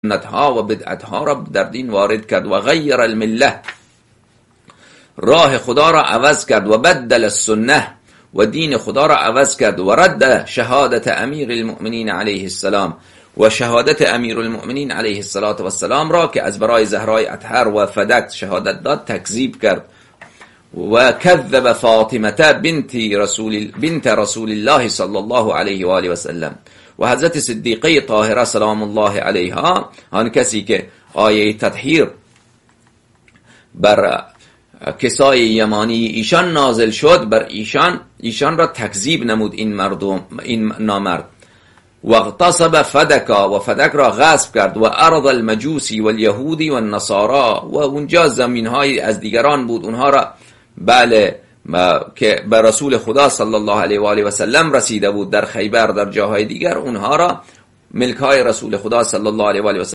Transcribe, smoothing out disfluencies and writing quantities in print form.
سنتها و بدعتها را در دین وارد کرد و غیر المله، راه خدا را عوض کرد و بدل السنه و دین خدا را عوض کرد و رد شهادت امیر المؤمنین علیه السلام و شهادت امیر المؤمنین علیه السلام را که از برای زهرای اطهر و فدک شهادت داد تکذیب کرد و کذب فاطمه بنت رسول الله صلی الله علیه و آله و سلم و حضرت صدیقه طاهره سلام الله علیها، آن کسی که آیه تطهیر بر کسای یمانی ایشان نازل شد، بر ایشان را تکذیب نمود این نامرد و اغتصب فدکا و فدک را غصب کرد و ارض المجوسی و الیهودی و النصارا و اونجا زمینهای از دیگران بود اونها را که به رسول خدا صلی الله علیه و آله و سلم رسیده بود در خیبر در جاهای دیگر، اونها را ملک های رسول خدا صلی الله علیه و آله و سلم